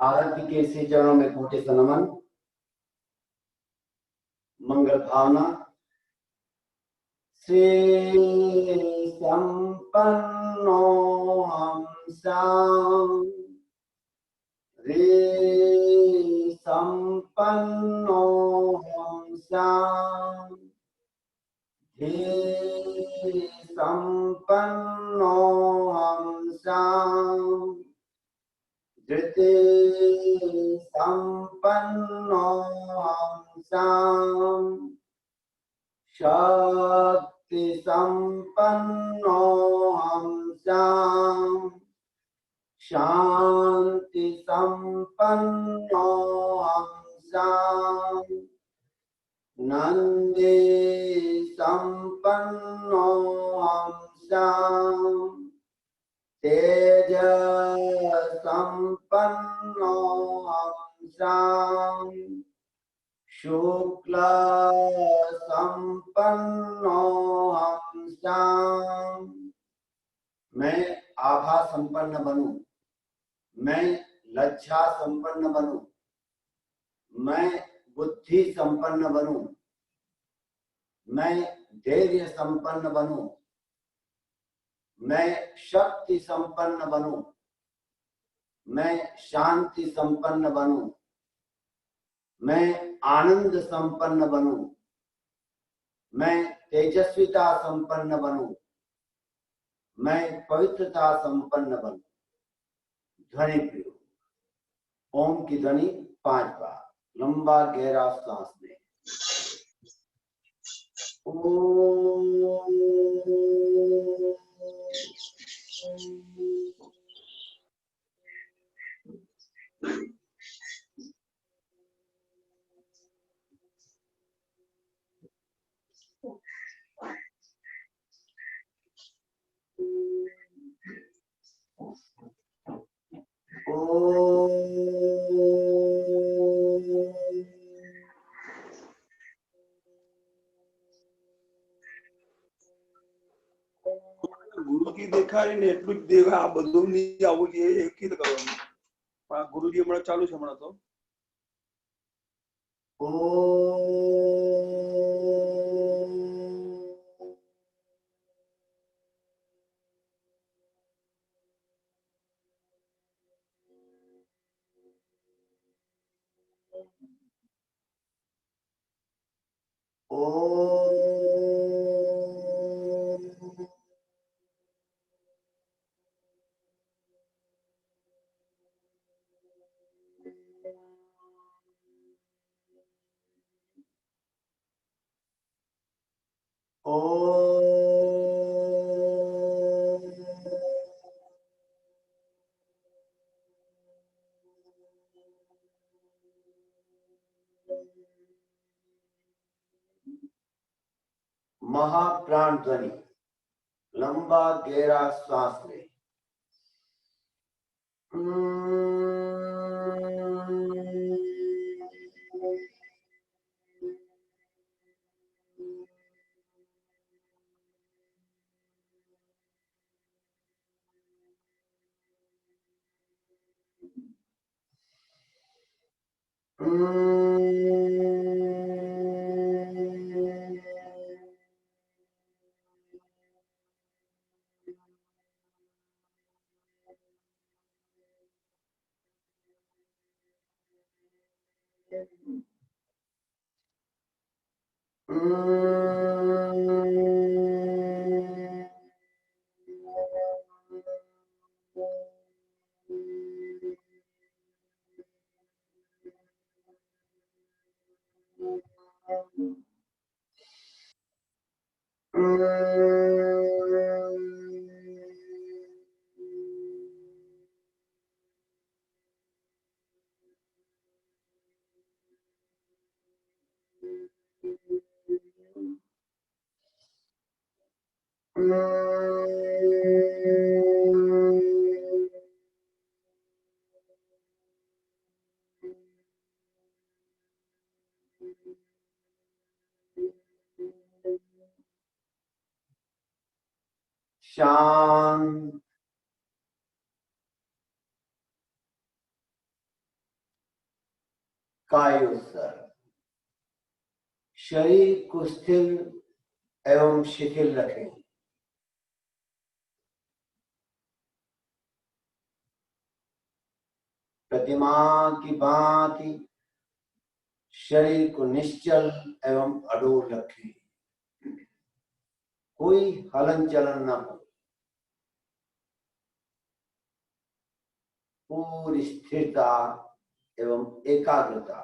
आरती के श्री चरणों में कोटि से नमन। मंगल भावना। श्री संपन्नो हम श्याम रे संपन्नो हम श्याम हे संपन्नो हम श्याम धृते संपन्नो हम श्याम शक्ति संपन्नो हम श्याम शांति संपन्नो हम श्याम नंदे संपन्नो हम श्याम तेज संपन्नो हम श्याम शुक्ल संपन्नो हम श्याम। मैं आभा संपन्न बनूं, मैं लज्जा संपन्न बनूं, मैं बुद्धि संपन्न बनूं, मैं धैर्य संपन्न बनूं, मैं शक्ति संपन्न बनूं, मैं शांति संपन्न बनूं, मैं आनंद संपन्न बनूं, मैं तेजस्विता संपन्न बनूं, मैं पवित्रता संपन्न बनूं। ध्वनि प्रयोग। ओम की ध्वनि 5 बार लंबा गहरा सांस लें। ગુરુજી દેખાય ને એટલું જ દેખાય, આ બધું નહીં આવવું જોઈએ, એક જ કરવાનું. પણ આ ગુરુજી હમણાં ચાલુ છે હમણાં તો. महाप्राण ध्वनि। लंबा गहरा श्वास लें। शांत कायोत्सर्ग। शरीर को स्थिर एवं शिथिल रखें। प्रतिमा की भांति शरीर को निश्चल एवं अडोल रखें। कोई हलन चलन न हो। पूरी स्थिरता एवं एकाग्रता।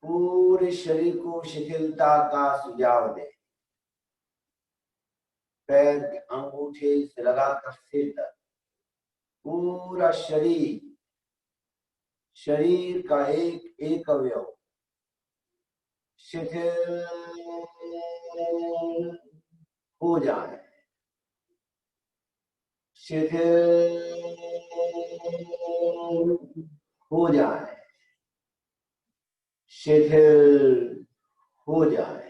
पूरे शरीर को शिथिलता का सुझाव दें। पैर के अंगूठे से लगाकर सिर तक पूरा शरीर का एक एक अवयव शिथिल हो जाए। शिथिल हो जाए। शिथिल हो जाए।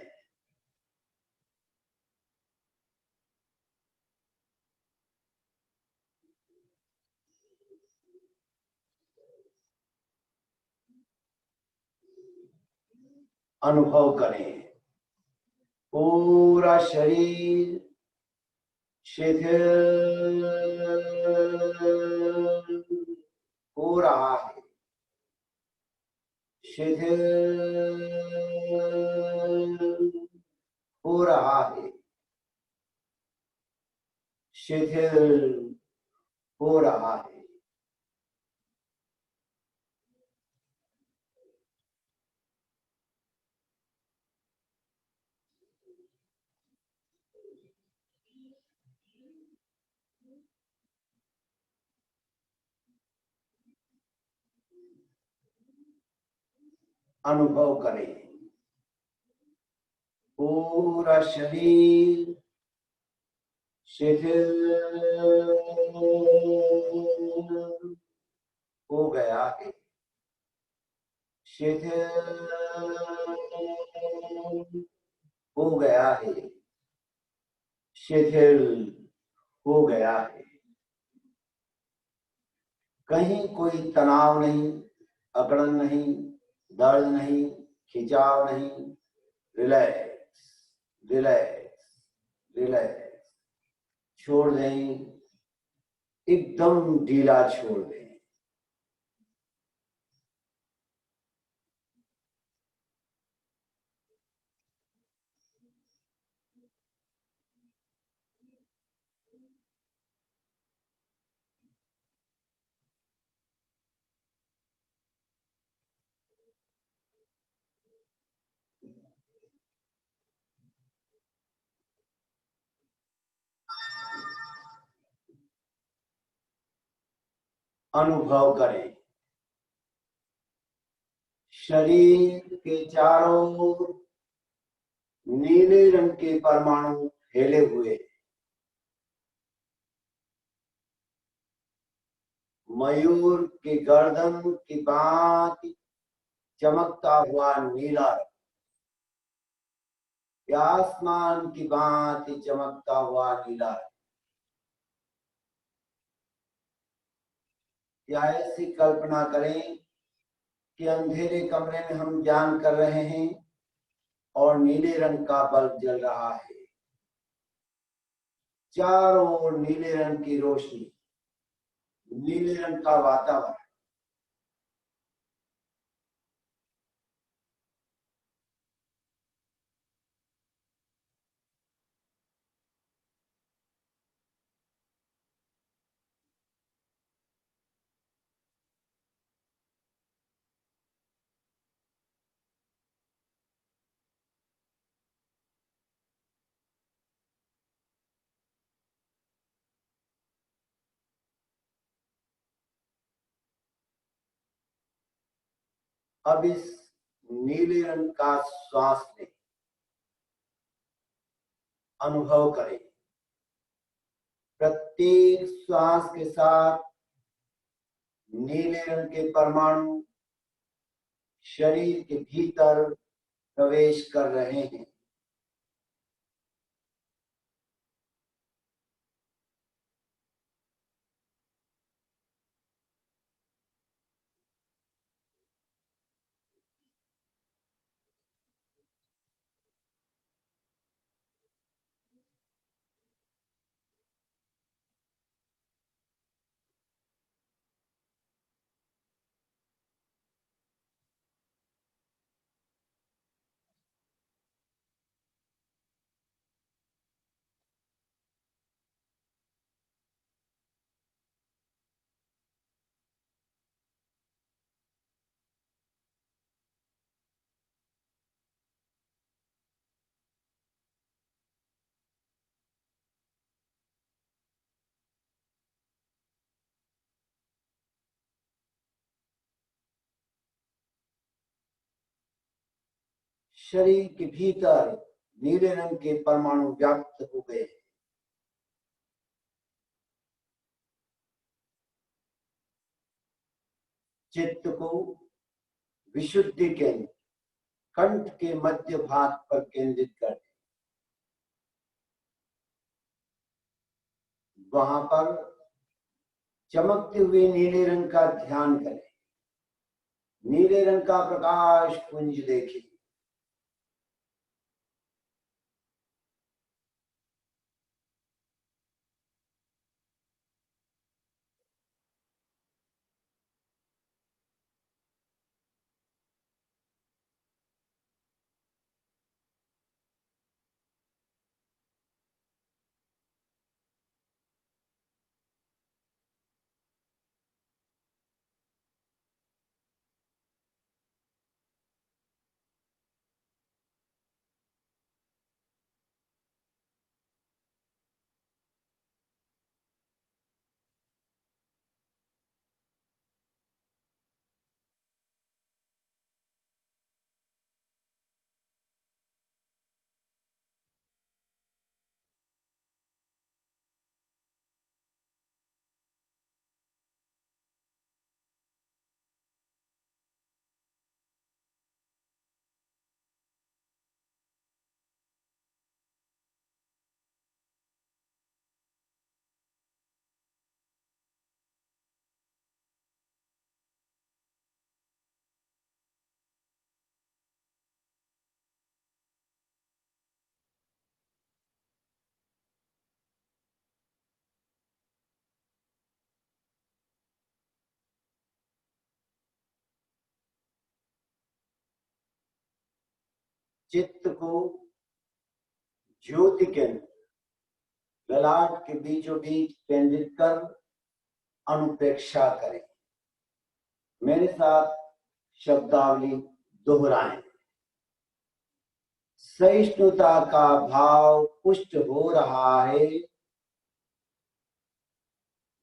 अनुभव करें पूरा शरीर शिथिल हो रहा है। शिथिल हो रहा है। शिथिल हो रहा है। अनुभव करें पूरा शरीर शिथिल हो गया है। शिथिल हो गया है। शिथिल हो गया है। कहीं कोई तनाव नहीं, अकड़न नहीं, दर्द नहीं, खिंचाव नहीं। Relax relax relax. छोड़ दें, एकदम ढीला छोड़ दें। अनुभव करें शरीर के चारों ओर नीले रंग के परमाणु फैले हुए। मयूर की गर्दन की भांति चमकता हुआ नीला रंग, या आसमान की भांति चमकता हुआ नीला रंग। या ऐसी कल्पना करें कि अंधेरे कमरे में हम ध्यान कर रहे हैं और नीले रंग का बल्ब जल रहा है। चारों ओर नीले रंग की रोशनी, नीले रंग का वातावरण। अब इस नीले रंग का श्वास लें। अनुभव करें प्रत्येक श्वास के साथ नीले रंग के परमाणु शरीर के भीतर प्रवेश कर रहे हैं। शरीर के भीतर नीले रंग के परमाणु व्याप्त हो गए। चित्त को विशुद्धि केंद्र कंठ के मध्य भाग पर केंद्रित करें। वहां पर चमकते हुए नीले रंग का ध्यान करें। नीले रंग का प्रकाश पुंज देखें। चित्त को ज्योति केंद्र ललाट के बीचों बीच केंद्रित कर अनुप्रेक्षा करें। मेरे साथ शब्दावली दोहराएं। सहिष्णुता का भाव पुष्ट हो रहा है।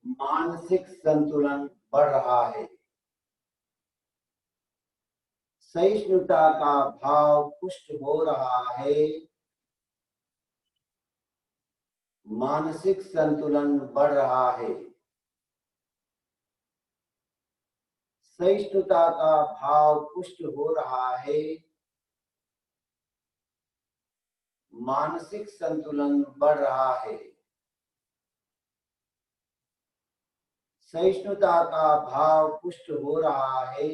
मानसिक संतुलन बढ़ रहा है। सहिष्णुता का भाव पुष्ट हो रहा है। मानसिक संतुलन बढ़ रहा है। सहिष्णुता का भाव पुष्ट हो रहा है। मानसिक संतुलन बढ़ रहा है। सहिष्णुता का भाव पुष्ट हो रहा है।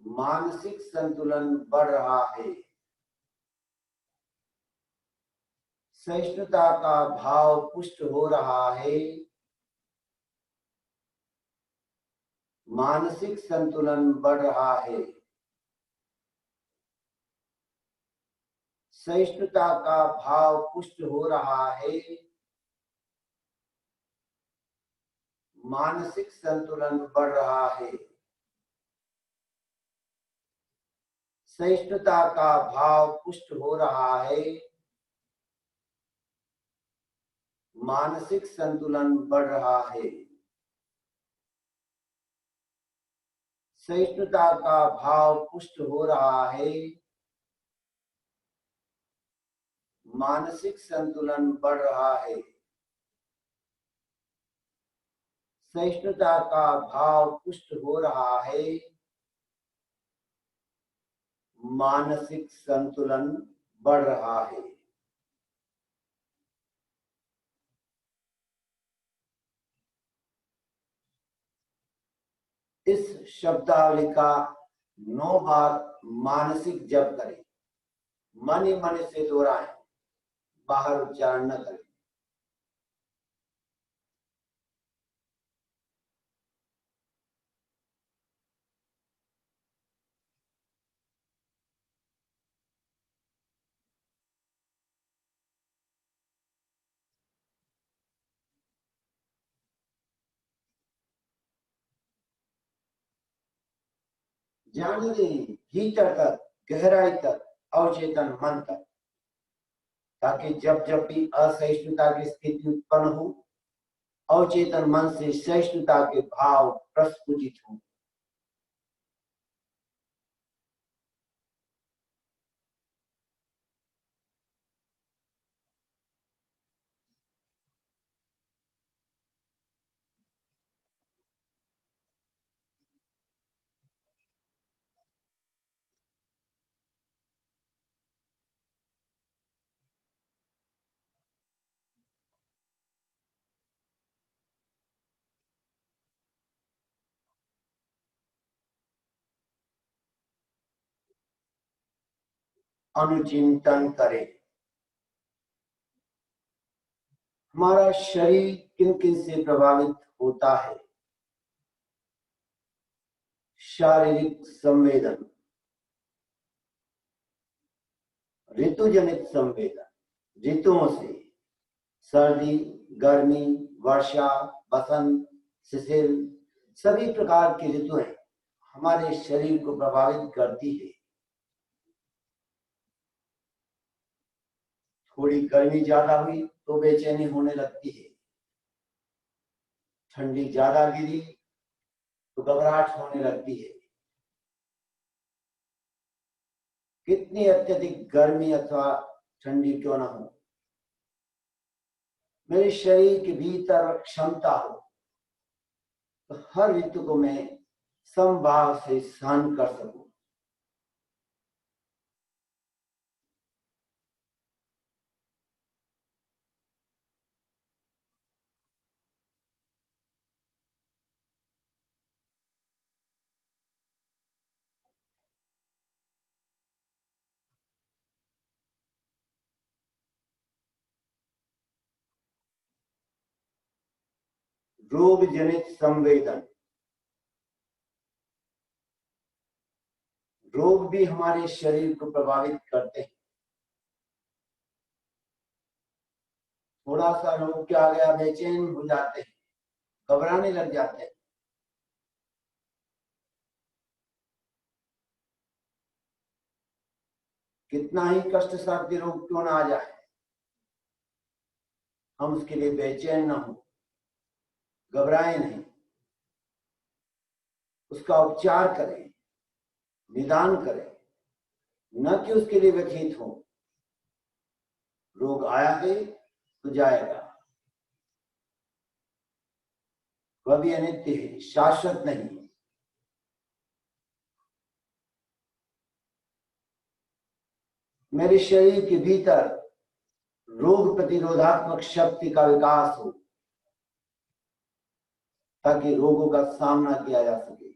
मानसिक संतुलन बढ़ रहा है। सहिष्णुता का भाव पुष्ट हो रहा है। मानसिक संतुलन बढ़ रहा है। सहिष्णुता का भाव पुष्ट हो रहा है। मानसिक संतुलन बढ़ रहा है। सहिष्णुता का भाव पुष्ट हो रहा है। मानसिक संतुलन बढ़ रहा है। सहिष्णुता का भाव पुष्ट हो रहा है। मानसिक संतुलन बढ़ रहा है। सहिष्णुता का भाव पुष्ट हो रहा है। मानसिक संतुलन बढ़ रहा है। इस शब्दावली का 9 बार मानसिक जप करें। मन ही मन से दोहराएं, बाहर उच्चारण न करें। जाने दें भीतर तक, गहराई तक, अवचेतन मन तक, ताकि जब जब भी असहिष्णुता की स्थिति उत्पन्न हो, अवचेतन मन से सहिष्णुता के भाव प्रस्फुटित हो। अनुचिंतन करें। हमारा शरीर किन किन से प्रभावित होता है? शारीरिक संवेदन, ऋतुजनित संवेदन, ऋतुओं से, सर्दी, गर्मी, वर्षा, बसंत, शिशिर, सभी प्रकार की ऋतुएं हमारे शरीर को प्रभावित करती है। थोड़ी गर्मी ज्यादा हुई तो बेचैनी होने लगती है, ठंडी ज्यादा गिरी तो घबराहट होने लगती है। कितनी अत्यधिक गर्मी अथवा ठंडी क्यों ना हो, मेरे शरीर के भीतर क्षमता हो तो हर ऋतु को मैं समभाव से सहन कर सकूं। रोग जनित संवेदन, रोग भी हमारे शरीर को प्रभावित करते हैं। थोड़ा सा रोग क्या आ गया, बेचैन हो जाते हैं, घबराने लग जाते हैं। कितना ही कष्ट साध्य रोग क्यों ना आ जाए, हम उसके लिए बेचैन ना हो, घबराए नहीं, उसका उपचार करें, निदान करें, न कि उसके लिए व्यथित हो। रोग आया है तो जाएगा, वह भी अनित्य है, शाश्वत नहीं। मेरे शरीर के भीतर रोग प्रतिरोधात्मक शक्ति का विकास हो ताकि रोगों का सामना किया जा सके।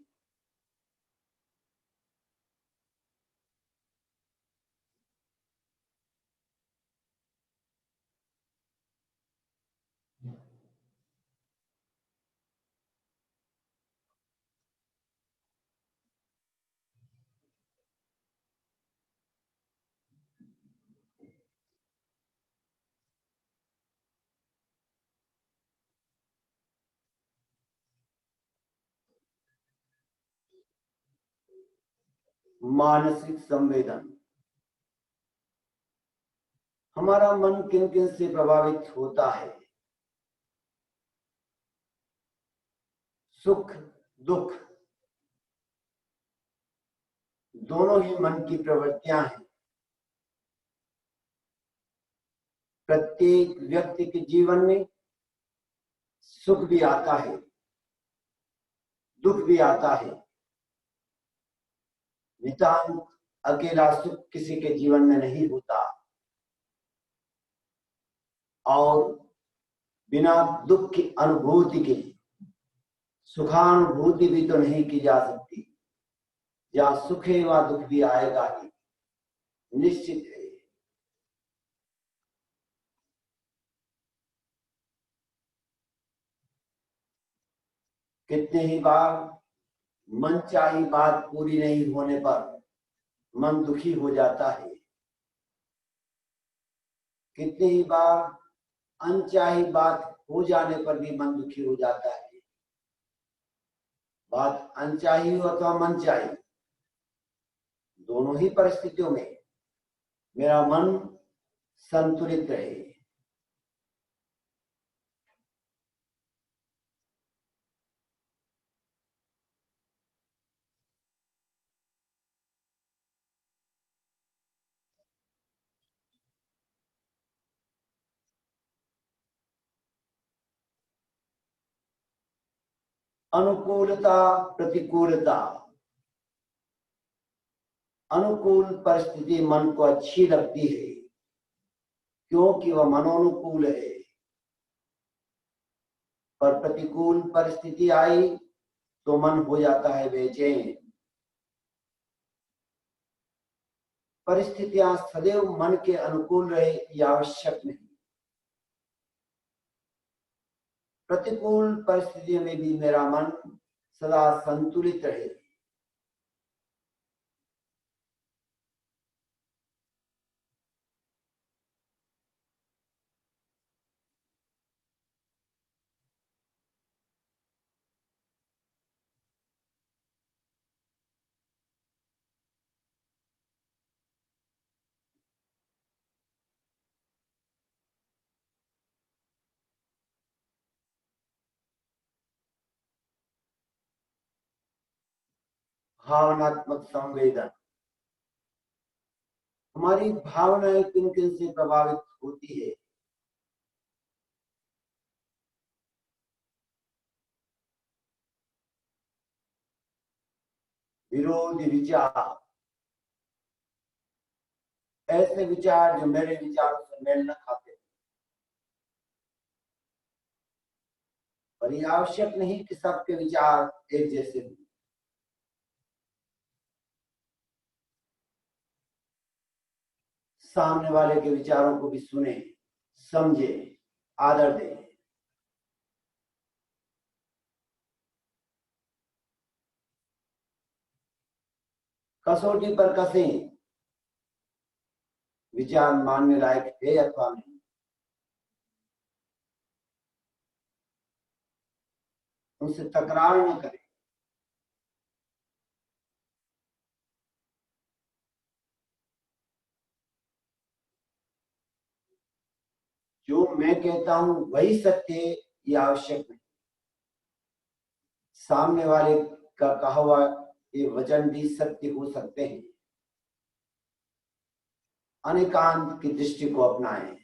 मानसिक संवेदन, हमारा मन किन किन से प्रभावित होता है? सुख दुख दोनों ही मन की प्रवृत्तियां हैं। प्रत्येक व्यक्ति के जीवन में सुख भी आता है, दुख भी आता है। नितांत अकेला सुख किसी के जीवन में नहीं होता और बिना दुख की अनुभूति के सुखानुभूति भी तो नहीं की जा सकती। जहाँ सुख है वहां दुख भी आएगा ही, निश्चित है। कितने ही बार मनचाही बात पूरी नहीं होने पर मन दुखी हो जाता है। कितनी ही बार अनचाही बात हो जाने पर भी मन दुखी हो जाता है। बात अनचाही हो अथवा मनचाही, दोनों ही परिस्थितियों में मेरा मन संतुलित रहे। अनुकूलता प्रतिकूलता, अनुकूल परिस्थिति मन को अच्छी लगती है क्योंकि वह मनोनुकूल है, पर प्रतिकूल परिस्थिति आई तो मन हो जाता है बेचैन। परिस्थितियां सदैव मन के अनुकूल रहे यह आवश्यक नहीं। प्रतिकूल परिस्थितियों में भी मेरा मन सदा संतुलित रहे। भावनात्मक संवेदन। हमारी भावनाएं किन किन से प्रभावित होती है? विरोधी विचार, ऐसे विचार जो मेरे विचारों से मेल न खाते। पर यह आवश्यक नहीं कि सबके विचार एक जैसे हों। सामने वाले के विचारों को भी सुने, समझे, आदर दें। कसौटी पर कसें, विचार मानने लायक है अथवा नहीं। उनसे तकरार न करें। जो मैं कहता हूं वही सत्य है यह आवश्यक नहीं। सामने वाले का कहा हुआ ये वचन भी सत्य हो सकते हैं। अनेकांत की दृष्टि को अपनाएं।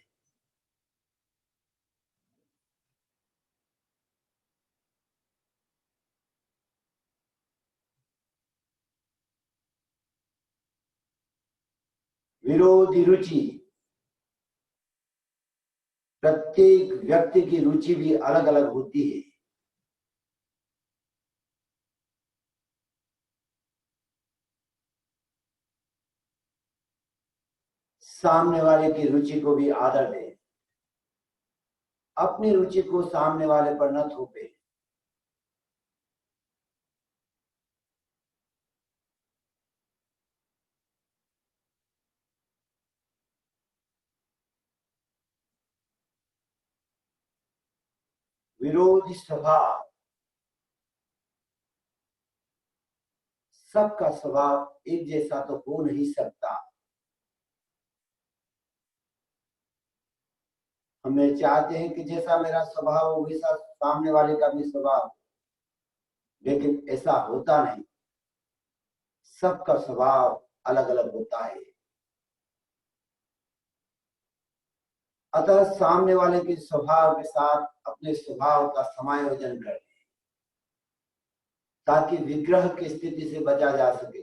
विरोधी रुचि। प्रत्येक व्यक्ति की रुचि भी अलग अलग होती है। सामने वाले की रुचि को भी आदर दें। अपनी रुचि को सामने वाले पर न थोपे। विरोधी स्वभाव। सबका स्वभाव एक जैसा तो हो नहीं सकता। हमें चाहते हैं कि जैसा मेरा स्वभाव हो वैसा सामने वाले का भी स्वभाव, लेकिन ऐसा होता नहीं। सबका स्वभाव अलग अलग होता है। अतः सामने वाले के स्वभाव के साथ अपने स्वभाव का समायोजन करें ताकि विग्रह की स्थिति से बचा जा सके।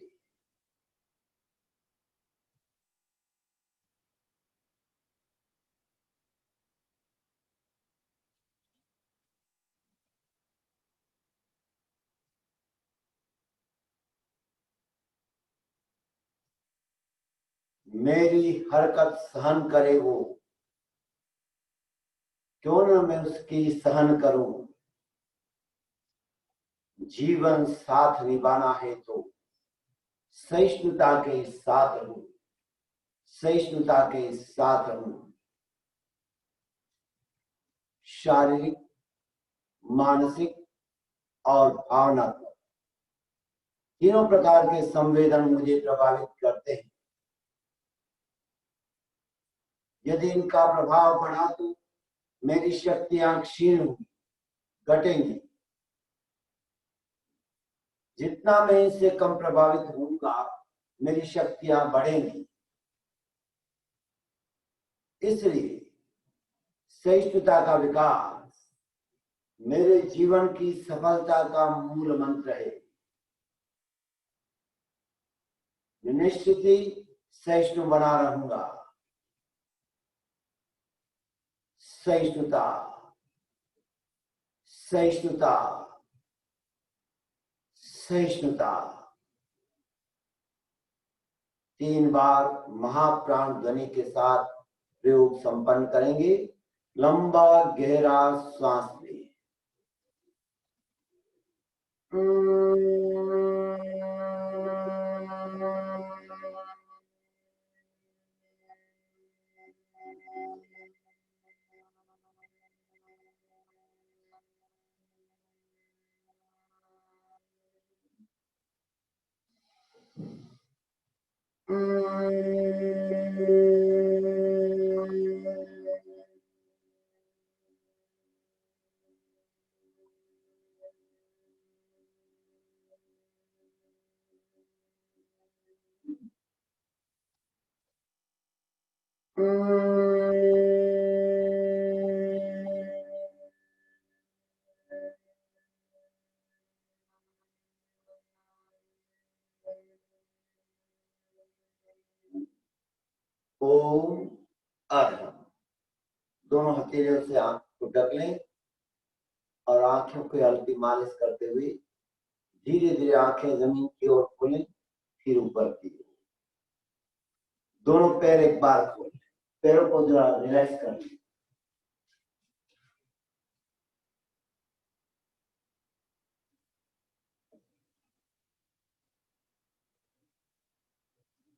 मेरी हरकत सहन करे वो, क्यों न मैं उसकी सहन करूं। जीवन साथ निभाना है तो सहिष्णुता के साथ रहूं। सहिष्णुता के साथ रहूं। शारीरिक, मानसिक और भावनात्मक तीनों प्रकार के संवेदन मुझे प्रभावित करते हैं। यदि इनका प्रभाव बढ़ा तो मेरी शक्तियां क्षीण होंगी, घटेंगी। जितना मैं इससे कम प्रभावित होऊंगा मेरी शक्तियां बढ़ेंगी। इसलिए सहिष्णुता का विकास मेरे जीवन की सफलता का मूल मंत्र है। मैं निश्चित ही सहिष्णु बना रहूंगा। सहिष्णुता, सहिष्णुता, सहिष्णुता। 3 बार महाप्राण ध्वनि के साथ प्रयोग संपन्न करेंगे। लंबा गहरा सांस लें। ओम अर्हम। दोनों हथेलियों से आंख को ढक लें और आंखों को हल्की मालिश करते हुए धीरे धीरे आंखें जमीन की ओर खोलें, फिर ऊपर की ओर। दोनों पैर एक बार खोलें, पैरों को जरा रिलैक्स कर लें।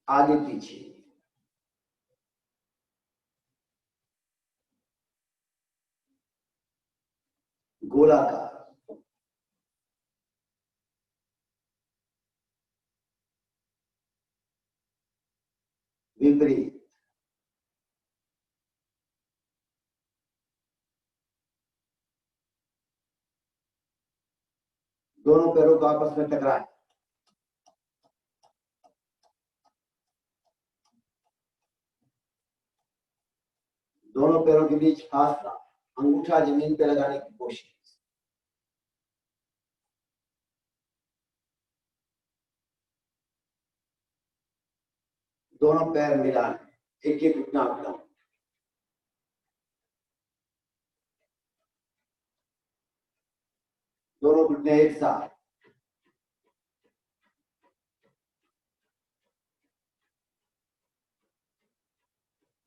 आगे पीछे, गोलाकार, विपरीत, दोनों पैरों को आपस में टकराएं। दोनों पैरों के बीच फासला, अंगूठा जमीन पे लगाने की कोशिश। दोनों पैर मिला लें, एक एक घुटना उठाओ। दोनों घुटने एक साथ,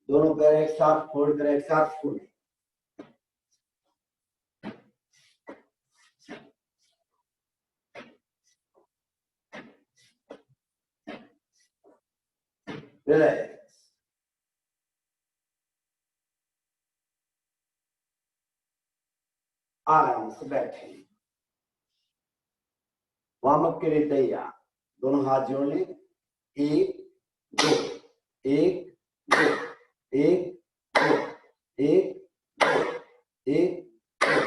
दोनों पैर एक साथ खोलकर एक साथ खोलें। रिलैक्स। आराम से बैठे, वार्म अप के लिए तैयार। दोनों हाथ जोड़ लें। 1 2 1 2 1 2 1 2 1 2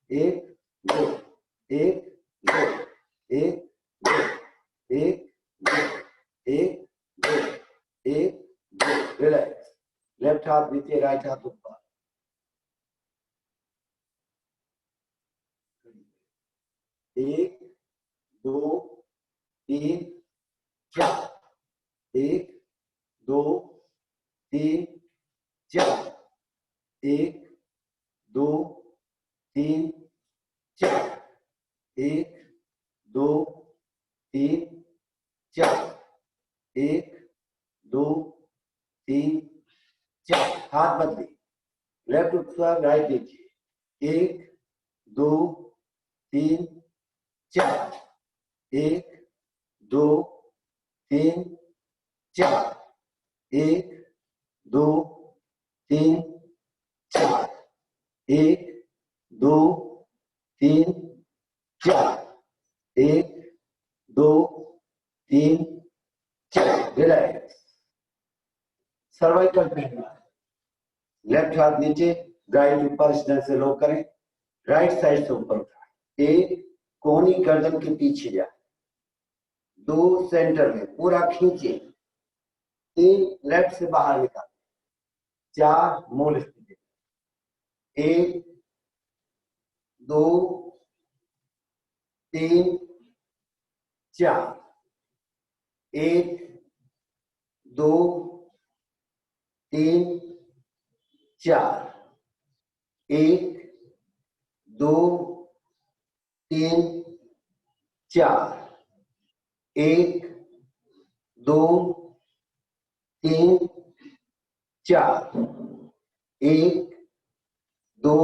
1 2 1 2 1 2 1 2 1 2 1 2। रिलैक्स। लेफ्ट हाथ नीचे, राइट हाथ ऊपर। 1 2 3 4 1 2 3 4 1 2 3 4 1 2 3 4 1 2 3 4। हाथ बदले, लेफ्ट ऊपर राइट नीचे। 1 2 3 4 1 2 3 4 1 2 3 4 1 2 3 4 1 2 3 4। रिलैक्स। सर्वाइकल पेन, लेफ्ट हाथ नीचे, राइट ऊपर, इस तरह से लो करें। राइट साइड से ऊपर उठाएं। 1 कोहनी गर्दन के पीछे जाए। 2 सेंटर में पूरा खींचे। 3 लेफ्ट से बाहर निकाल। 4 मूल स्थिति। 1 2 3 4 1 2 3 4 1 2 3 4 1 2 3 4, 1 2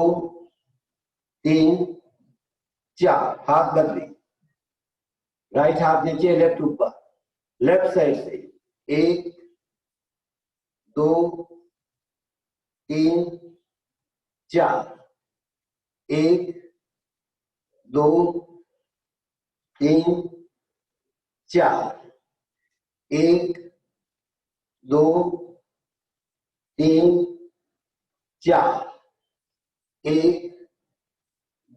3 4। हाथ बदले, राइट हाथ नीचे, लेफ्ट ऊपर, लेफ्ट साइड से 1 2 3 4, 1 2 3 4, 1 2 3 4, 1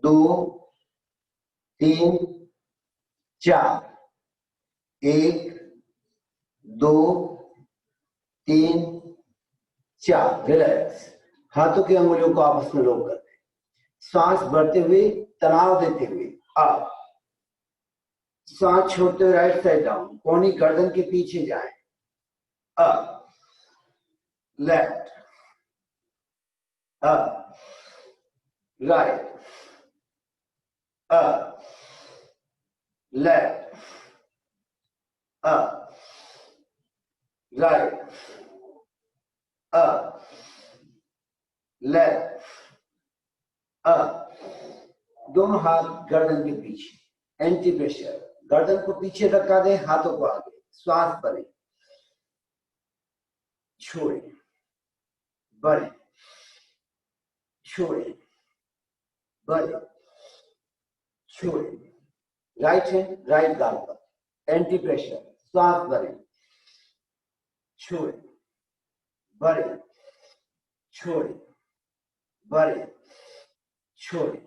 2 3 4, 1 2 3 4। रिलैक्स। हाथों की अंगुलियों को आपस में लॉक करते हैं, सांस भरते हुए, तनाव देते हुए अप, सांस छोड़ते हुए राइट साइड डाउन, कोहनी गर्दन के पीछे जाएं, up, left, up, right, up, left, up, right, up, left, up. दोनों हाथ गर्दन के पीछे, एंटी प्रेशर। गर्दन को पीछे रखा दे, हाथों को आगे, श्वास भरें, छोड़ें, बढ़े, छोड़ें, बढ़े, छोड़ें। राइट हैंड राइट गाल पर, एंटी प्रेशर, श्वास भरें, छोड़ें, बढ़े, छोड़ें, बढ़े, छोड़ें।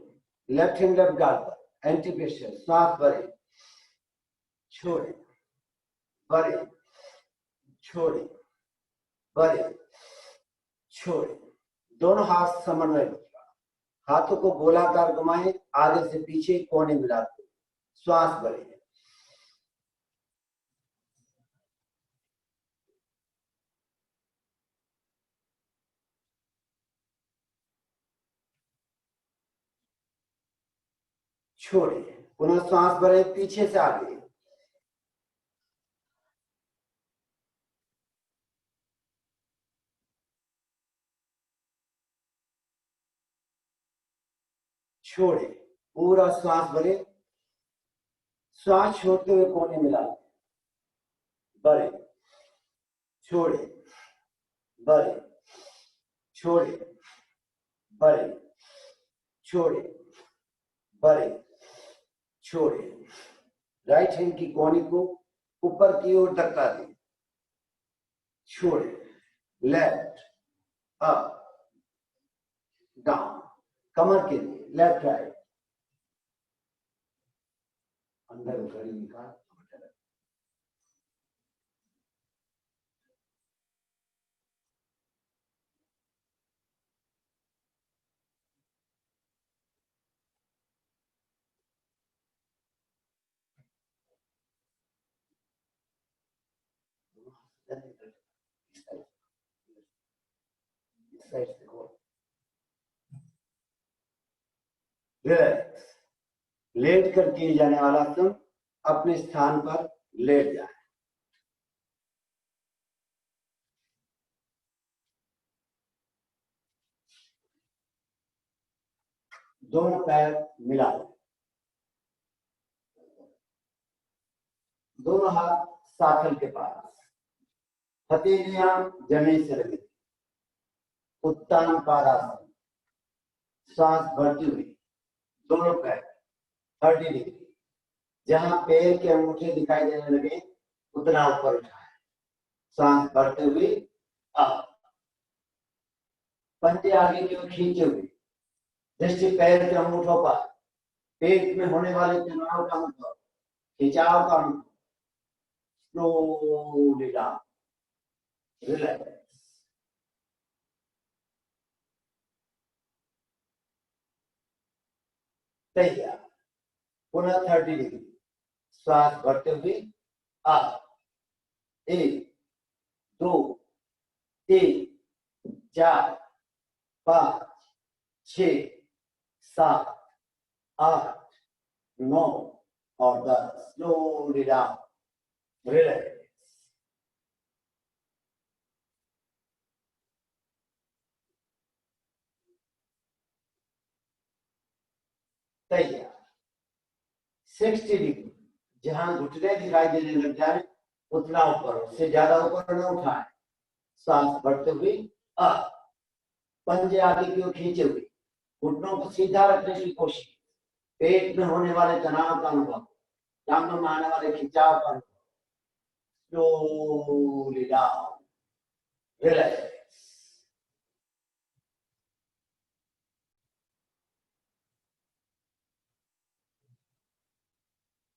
लेफ्ट हैंड लेफ्ट गाल पर, एंटी प्रेशर, सांस भरें, छोड़ें, बढ़े, छोड़ें, बढ़े, छोड़ें। दोनों हाथ समन्वय रखना, हाथों को गोलाकार घुमाएं, आगे से पीछे कोने मिलाते, श्वास भरें, छोड़ें, पुनः श्वास भरें, पीछे से आगे, छोड़े, पूरा श्वास भरे, श्वास छोड़ते हुए कोने मिला, बढ़े, छोड़े, बढ़े, छोड़े, बढ़े, छोड़े, बढ़े, छोड़े। राइट हैंड की कोहनी को ऊपर की ओर धक्का दें, छोड़े, लेफ्ट, अप, डाउन, कमर के लिए, लेफ्ट राइट, अंदर घड़ी निकाल, रिलैक्स। लेट कर किए जाने वाला आसन, अपने स्थान पर लेट जाए, दोनों पैर मिला लें, दोनों हाथ साथल के पास, हथेलियां जमीन से लगी, उत्तान पादासन, सांस भरती हुई, दोनों पैर 30 डिग्री, जहां पैर के अंगूठे दिखाई देने लगे उतना ऊपर उठाए, सांस भरते हुए अप, पंजे आगे की ओर खींचे हुए, दृष्टि पैर के अंगूठों पर, पेट में होने वाले तनाव का अनुभव, खिंचाव का अनुभव, स्लोली डाउन, रिलैक्स। तैयार, पुनः 30 डिग्री, श्वास भरते हुए अप, 1 2 3 4 5 6 7 8 9 और 10। Slowly down, relax. तैयार। 60 डिग्री, जहां घुटने दिखाई देने लग जाए उतना ऊपर, उससे ज्यादा ऊपर न उठाए। सांस बढ़ते हुए अप, पंजे आगे की ओर खींचे हुए, घुटनों को सीधा रखने की कोशिश, पेट में होने वाले तनाव का अनुभव, टांगों में आने वाले खिंचाव का अनुभव। Slowly down, relax.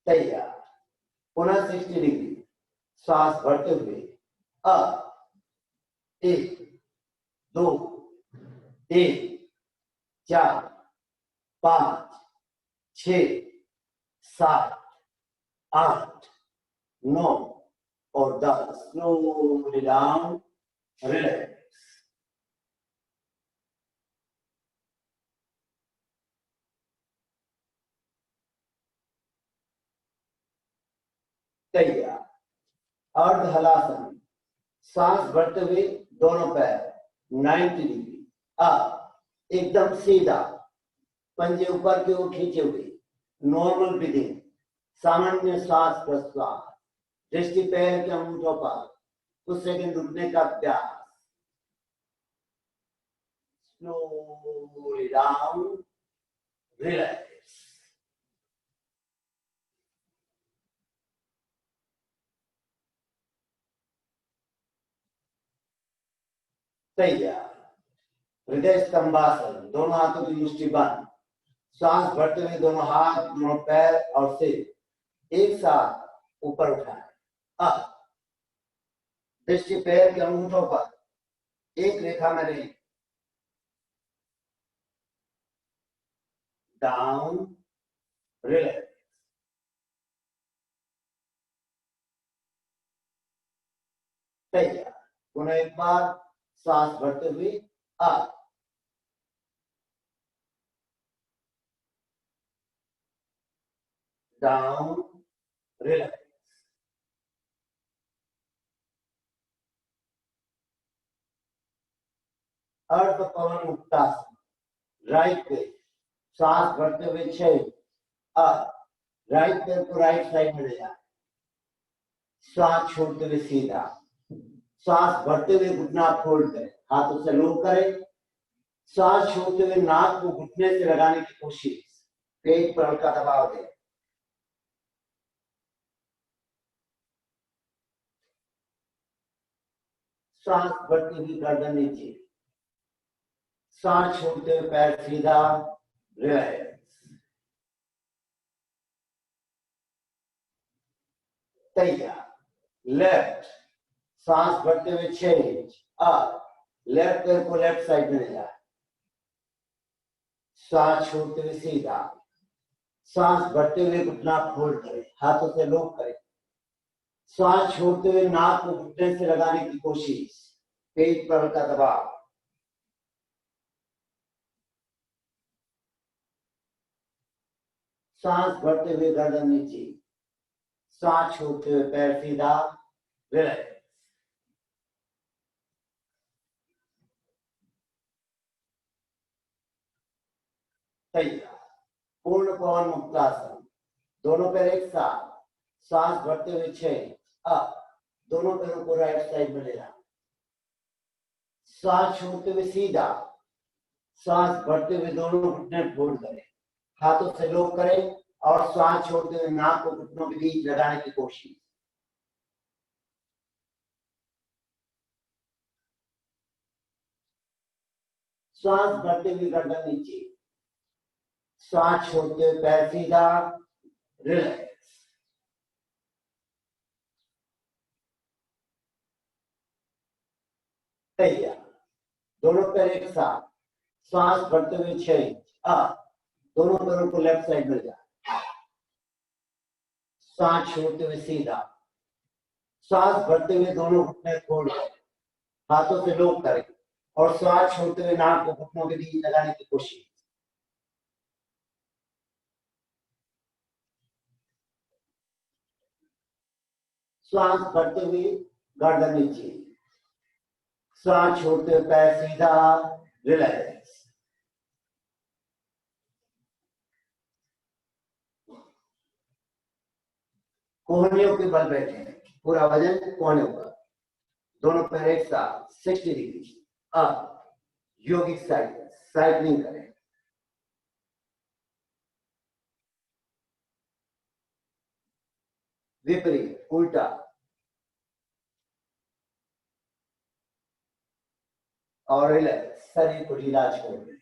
तैयार। पुनः 60 डिग्री, सांस भरते हुए अप, 1 2 3 4 5 6 7 8 9 और 10। Slowly down, relax. तैयार। अर्ध हलासन, सांस भरते हुए दोनों पैर 90 डिग्री अप, एकदम सीधा, पंजे ऊपर की ओर खींचे हुए, नॉर्मल ब्रीदिंग, सामान्य सांस प्रश्वास, दृष्टि पैर के अंगूठों पर, कुछ सेकंड रुकने का अभ्यास। Slowly down, relax. तैयार। हृदय स्तंभासन, दोनों हाथों की मुट्ठी बंद, सांस भरते हुए दोनों हाथ, दोनों पैर और सिर एक साथ ऊपर उठाएं। अब दृष्टि पैर के अंगूठों पर एक रेखा में रहे। Down, relax. तैयार। पुनः एक बार सांस भरते हुए अप, डाउन, रिलैक्स। अर्ध पवन मुक्तासन, राइट पे सांस भरते हुए 6 अप, राइट पैर को राइट साइड में ले जाए, सांस छोड़ते हुए सीधा, सांस भरते हुए घुटना फोल्ड करें, हाथों से लॉक करें, सांस छोड़ते हुए नाक को घुटने से लगाने की कोशिश, पेट पर हल्का दबाव दें। सांस भरते हुए गर्दन नीचे, सांस छोड़ते हुए पैर सीधा, रिलैक्स। तैयार। लेफ्ट, सांस भरते हुए 6 इंच अप, लेफ्ट पैर को लेफ्ट साइड में ले जाए, सांस छोड़ते हुए सीधा, सांस भरते हुए घुटना फोल्ड करें, हाथों से लॉक करें, सांस छोड़ते हुए नाक को घुटने से लगाने की कोशिश, पेट पर हल्का दबाव। सांस भरते हुए गर्दन नीचे, सांस छोड़ते हुए पैर सीधा, रिलैक्स। तैयार। पूर्ण पवन मुक्तासन, दोनों पैर एक साथ, सांस भरते हुए 6 अप, दोनों पैरों को राइट साइड में ले जाए, सांस छोड़ते हुए सीधा, सांस भरते हुए दोनों घुटने फोल्ड करें, हाथों से लॉक करें और सांस छोड़ते हुए नाक को घुटनों के बीच लगाने की कोशिश। सांस भरते हुए गर्दन नीचे, सांस छोड़ते हुए पैर सीधा, रिलैक्स। तैयार। दोनों पैर एक साथ, सांस भरते हुए 6 इंच अप, दोनों पैरों को लेफ्ट साइड में जाए, सांस छोड़ते हुए सीधा, सांस भरते हुए दोनों घुटने खोल करें, हाथों से लॉक करें और सांस छोड़ते हुए नाक को घुटनों के बीच लगाने की कोशिश। सांस भरते हुए गर्दन नीचे, सांस छोड़ते हुए पैर सीधा, रिलैक्स। कोहनियों के बल बैठे हैं, पूरा वजन कोहनियों का, दोनों पैर एक साथ 60 डिग्री। अब योगिक साइकिलिंग करें। विपरीत उल्टा, और रिलैक्स, शरीर को ढीला छोड़ दें।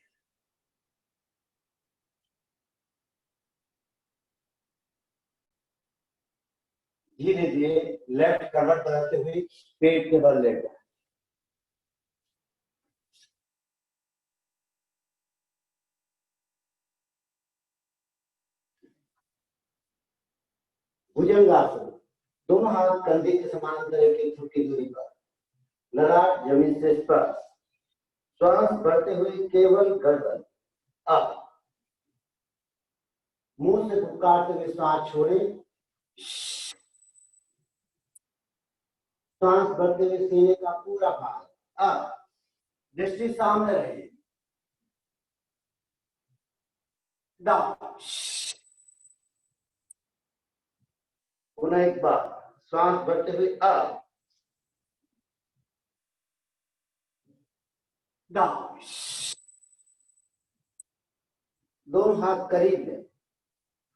धीरे धीरे लेफ्ट करवट बदलते हुए पेट के बल लेकर भुजंगासन, दोनों हाथ कंधे के समानांतर एक फुट की दूरी पर, ललाट जमीन से स्पर्श, श्वास बढ़ते हुए केवल गर्दन। अब मुंह से फुफकारते हुए सांस छोड़ें, सांस बढ़ते हुए सीने का पूरा भाग। अब दृष्टि सामने रहे, डाउन। पुनः एक बार सांस बढ़ते हुए अप, डाउन। दोनों हाथ करीब लें,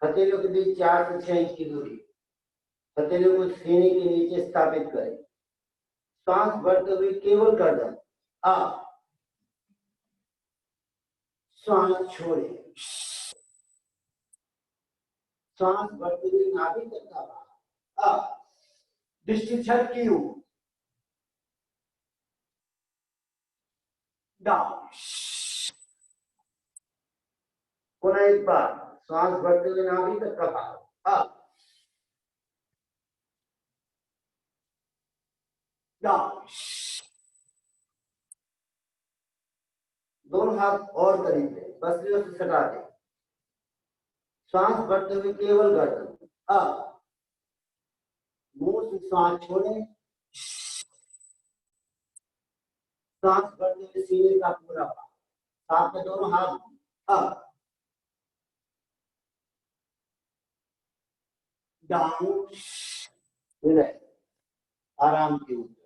हथेलियों के बीच 4 से 6 इंच की दूरी, हथेलियों को सीने के नीचे स्थापित करें, सांस बढ़ते हुए केवल गर्दन। अप, सांस छोड़ें, सांस बढ़ते हुए नाभि तक का भाग। अप, दृष्टि छत की ओर, डाउन। पुनः एक बार सांस बढ़ते हुए नाभि तक का भाग। Up, down. दोनों हाथ और करीब लें, पसलियों से सटा दें, सांस बढ़ते हुए केवल गर्दन। अब मुंह से सांस छोड़ें, सांस बढ़ते हुए सीने का पूरा भाग, साथ में दोनों हाथ। अब डाउन, रिलैक्स, आराम की ऊपर।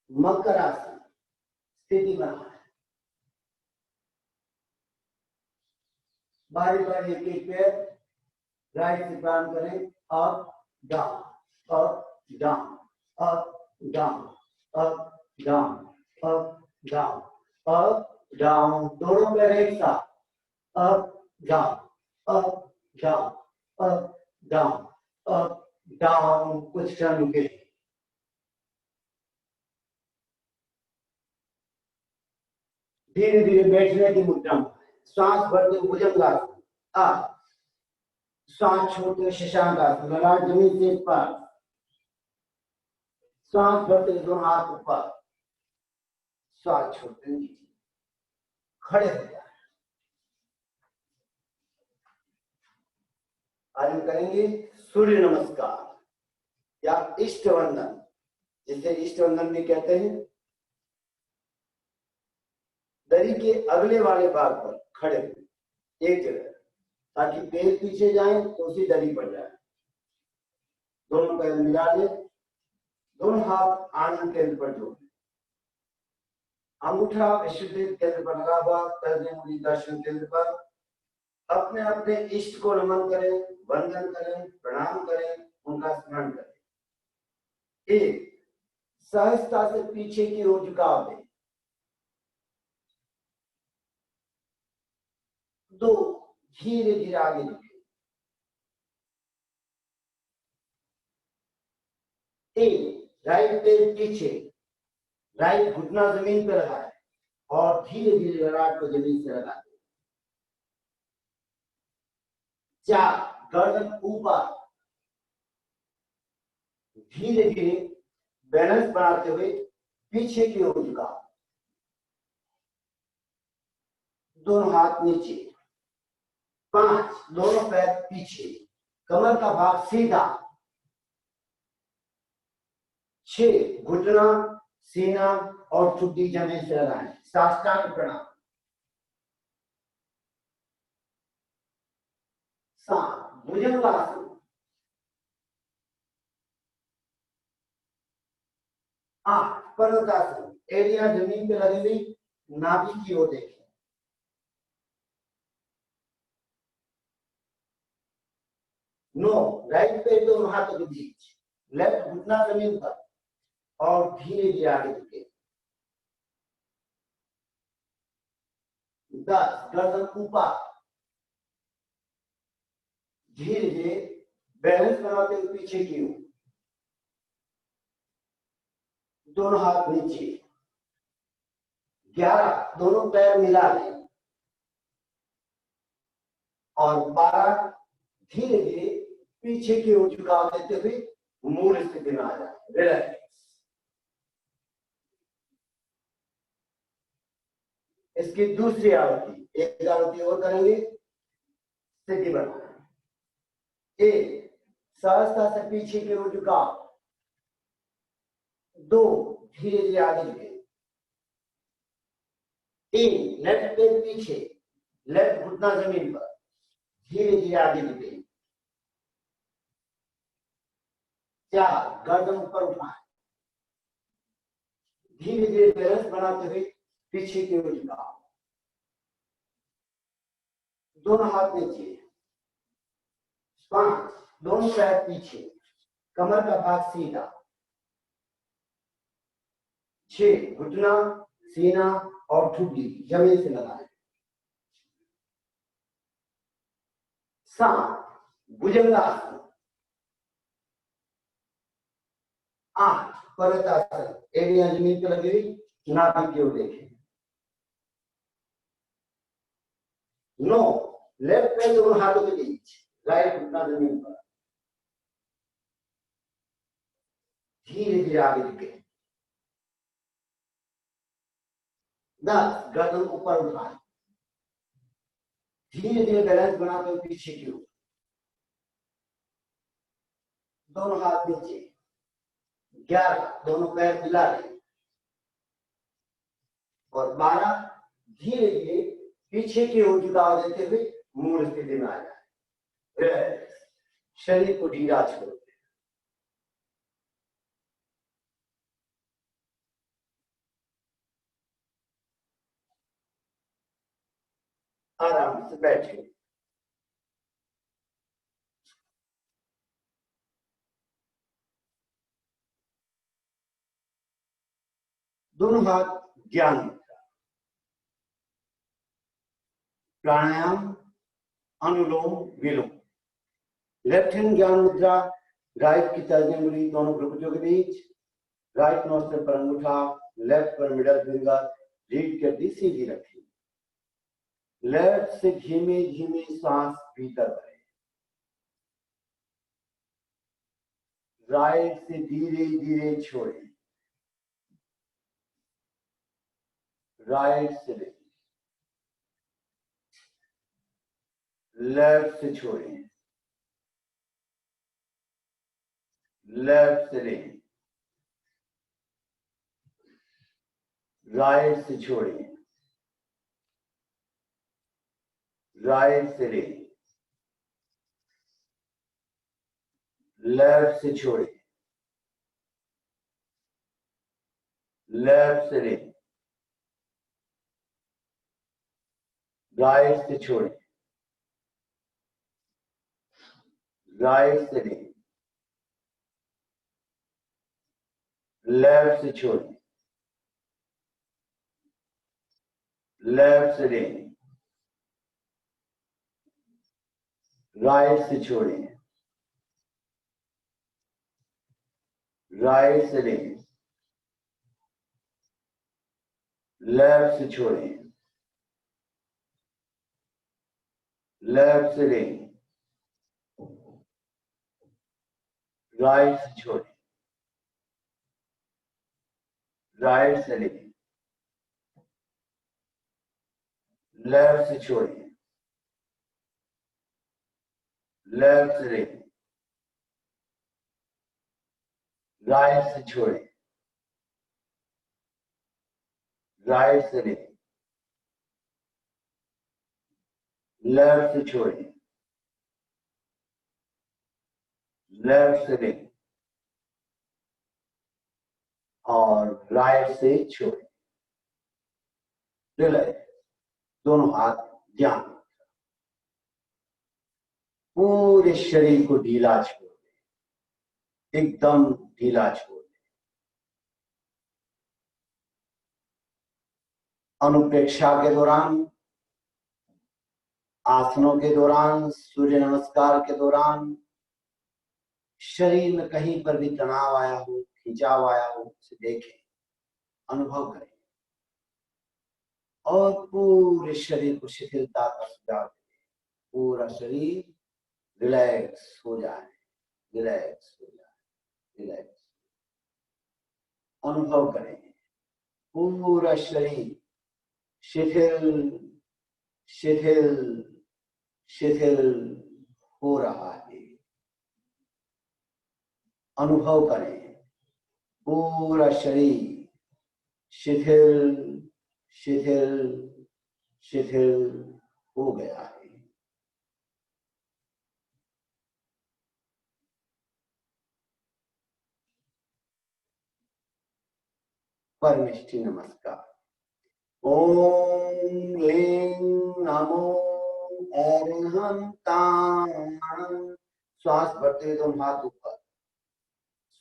मकर आसन, स्थिति बनाए, बारी बारी एक एक पैर राइट से प्रारंभ करें। Up down, up down, up down, up down, up down, up down. दोनों पैर एक साथ, up down, up down, up down, up down. कुछ क्षण के लिए धीरे धीरे बैठने की मुद्रा में सांस भरते हुए भुजंगासन। अप, सांस छोड़ते हुए शशांकासन, ललाट जमीन से पार, सांस भरते हुए दोनों हाथ ऊपर, सांस छोड़ते हुए नीचे, खड़े हो जाए। आज हम करेंगे सूर्य नमस्कार या इष्ट वंदन, जिसे इष्ट वंदन भी कहते हैं। दरी के अगले वाले भाग पर खड़े हो एक जगह, ताकि पैर पीछे जाए तो उसी दरी पर जाए। दोनों पैर मिला दें, दोनों हाथ आनंद केंद्र पर जोड़ें, अंगूठा विशुद्ध केंद्र पर लगा हुआ, तर्जनी उंगली दर्शन केंद्र पर। अपने अपने इष्ट को नमन करें, वंदन करें, प्रणाम करें, उनका स्मरण करें। एक, सहजता से पीछे की ओर झुकाव दें। दो, धीरे धीरे आगे झुकें। एक, राइट पैर पीछे, राइट घुटना जमीन पर लगाए और धीरे धीरे ललाट को जमीन से लगा दें। 4, गर्दन ऊपर, धीरे धीरे बैलेंस बनाते हुए पीछे की ओर झुकाओ, दोनों हाथ नीचे। 5, दोनों पैर पीछे, कमर का भाग सीधा। 6, घुटना सीना और ठुड्डी जमीन से लगाएं। साष्टांग प्रणाम। भुजंगासन। 8 पर्वतासन। एड़ियां जमीन पे लगी हुई, नाभि की ओर देखें। 9 राइट पैर दोनों हाथों के बीच, लेफ्ट घुटना जमीन पर और धीरे धीरे आगे झुके। 10 गर्दन ऊपर, धीरे धीरे बैलेंस बनाते हुए पीछे की ओर, दोनों हाथ नीचे। 11 दोनों पैर मिला लें और 12 धीरे धीरे पीछे की ओर झुकाव देते हुए मूल स्थिति में आ जाए। रिलैक्स। इसकी दूसरी आवृत्ति, एक आवृत्ति और करेंगे। स्थिति बनाना। 1 सहजता से पीछे की ओर झुकाव। 2 धीरे धीरे आगे झुके। 3 लेफ्ट पैर पीछे, लेफ्ट घुटना जमीन पर, धीरे धीरे आगे झुके। 4 गर्दन ऊपर उठाएं, धीरे धीरे बैलेंस बनाते हुए पीछे की ओर झुकाओ। दोनों हाथ नीचे। 5 दोनों पैर पीछे, कमर का भाग सीधा। 6 घुटना, सीना और ठुड्डी जमीन से लगाएं। 7 भुजंगासन। 8 पर्वतासन। एड़ियां जमीन पर लगी हुई, नाभि की ओर देखें। 9 लेफ्ट पैर दोनों हाथों के बीच, राइट घुटना जमीन पर, धीरे धीरे आगे झुके। 10 गर्दन ऊपर उठाएं, धीरे धीरे बैलेंस बनाते हुए पीछे की ओर, दोनों हाथ नीचे। 11 दोनों पैर मिला लें और 12 धीरे धीरे पीछे की ओर झुकाव देते हुए मूल स्थिति में आ जाए। शरीर को ढीला छोड़। आराम से बैठे। दोनों हाथ ज्ञान मुद्रा। प्राणायाम, अनुलोम विलोम। लेफ्ट हैंड ज्ञान मुद्रा, राइट की तर्जनी उंगली दोनों भ्रुकुटियों के बीच, राइट नोस्ट्रल पर अंगूठा, लेफ्ट पर मिडल फिंगर, रीढ़ की हड्डी सीधी रखें। लेफ्ट से धीमे धीमे सांस भीतर भरें, राइट से धीरे धीरे छोड़ें, राइट से लें, लेफ्ट से छोड़ें, लेफ्ट से लें, राइट से छोड़ें, राइट से लें, लेफ्ट से छोड़ें, लेफ्ट से लें, राइट से छोड़ें, राइट से लें, लेफ्ट से छोड़ें, लेफ्ट से लें, राइट से छोड़ें, राइट से लें, लेफ्ट से छोड़ें, लेफ्ट से लें, राइट से छोड़ें, राइट से लें, लेफ्ट से छोड़ें, लेफ्ट से लें, राइट से छोड़ें, राइट से लें, लेफ्ट से छोड़ें, लेफ्ट से लें और राइट से छोड़ें। रिलैक्स, दोनों हाथ ध्यान, पूरे शरीर को ढीला छोड़ दें, एकदम ढीला छोड़ दें। अनुप्रेक्षा के दौरान, आसनों के दौरान, सूर्य नमस्कार के दौरान शरीर में कहीं पर भी तनाव आया हो, खिंचाव आया हो, उसे देखें, अनुभव करें और पूरे शरीर को शिथिलता का सुझाव दें। पूरा शरीर रिलैक्स हो जाए, रिलैक्स हो जाए, रिलैक्स। अनुभव करें पूरा शरीर शिथिल शिथिल शिथिल हो रहा है। अनुभव करें पूरा शरीर शिथिल शिथिल शिथिल हो गया है। परमेष्टि नमस्कार। ओम ह्रीं नमो अरहंतां। श्वास भरते हुए दोनों हाथ ऊपर,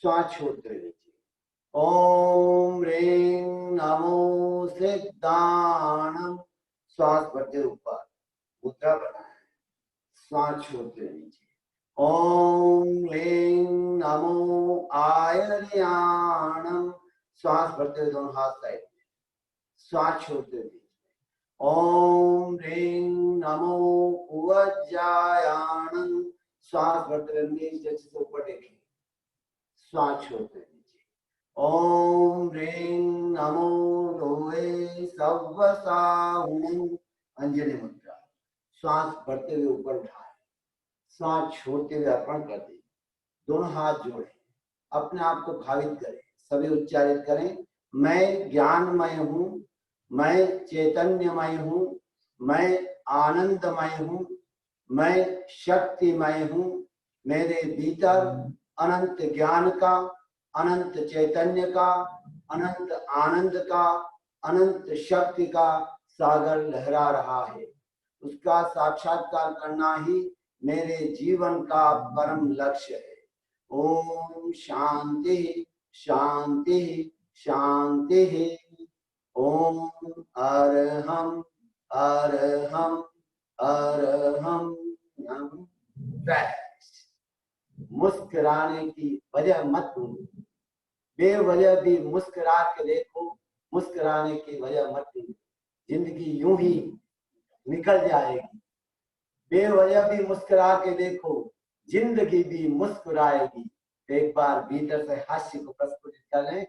श्वास छोड़ते हुए नीचे। ओम ह्रीं नमो सिद्धाणं। श्वास भरते हुए ऊपर, मुद्रा बनाए, श्वास छोड़ते हुए नीचे। ओम ह्रीं नमो आयर्याणं। श्वास भरते हुए दोनों हाथ साइड, श्वास छोड़ते हुए। ओम ह्रीं नमो उज्जायाणं। श्वास भरते हुए नीचे से ऊपर देखें, श्वास छोड़ते हुए नीचे। ओम ह्रीं नमो लोहे सव्वसाहुं। अंजलि मुद्रा, श्वास भरते हुए ऊपर उठाए, श्वास छोड़ते हुए अर्पण कर दें। दोनों हाथ जोड़ें, अपने आप को भावित करें, सभी उच्चारित करें। मैं ज्ञानमय हूँ, मैं चैतन्यमय हूँ, मैं आनंदमय हूँ, मैं शक्तिमय हूँ। मेरे भीतर अनंत ज्ञान का, अनंत चैतन्य का, अनंत आनंद का, अनंत शक्ति का सागर लहरा रहा है। उसका साक्षात्कार करना ही मेरे जीवन का परम लक्ष्य है। ओम शांति शांति शांति। ओम अरहम अरहम अरहम। मुस्कुराने की वजह मत ढूंढो, बेवजह भी मुस्कुरा के देखो, मुस्कुराने की वजह मत ढूंढो। जिंदगी यूं ही निकल जाएगी। बेवजह भी मुस्कुरा के देखो, जिंदगी भी मुस्कुराएगी। तो एक बार भीतर से हास्य को प्रस्फुटित करें।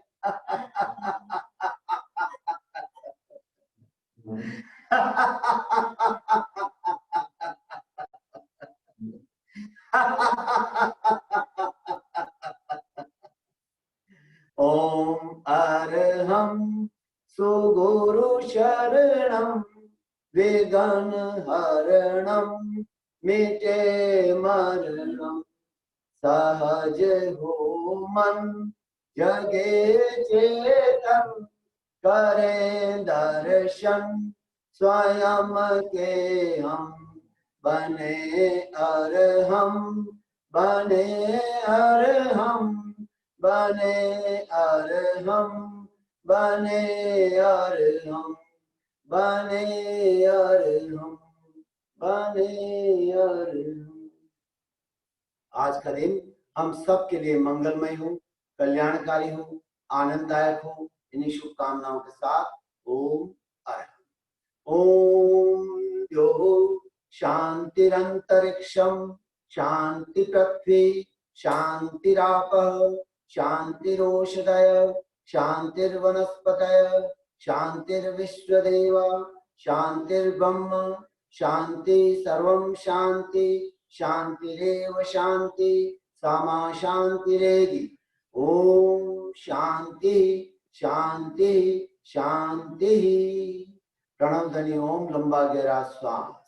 ओम अरहम सुगुरु शरणम वेदन हरणम मिटे मरणम सहज हो मन जगे चेतन करे दर्शन स्वयं के हम बने अरहम बने अरहम बने अरहम बने अरहम बने अरहम बने अरहम। आज का दिन हम सब के लिए मंगलमय हो, कल्याणकारी हो, आनंददायक हो। इन्हीं शुभकामनाओं के साथ ओम अरहम। ओम यो शांतिरंतरिक्षम शांति पृथ्वी शांतिरापः शांतिरोषधय शांतिर्वनस्पतय शांतिर्विश्वदेव शांतिर्ब्रह्म शांति सर्वं शांति शांतिरेव शांति सामा शांतिरेधि। ओम शांति शांति शांति। प्रणव ध्वनि ओम, लंबा गहरा श्वास।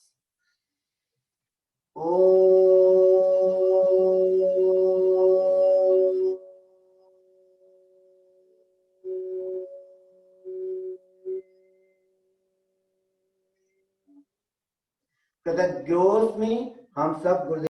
कृतज्ञोस्मि, हम सब गुरुदेव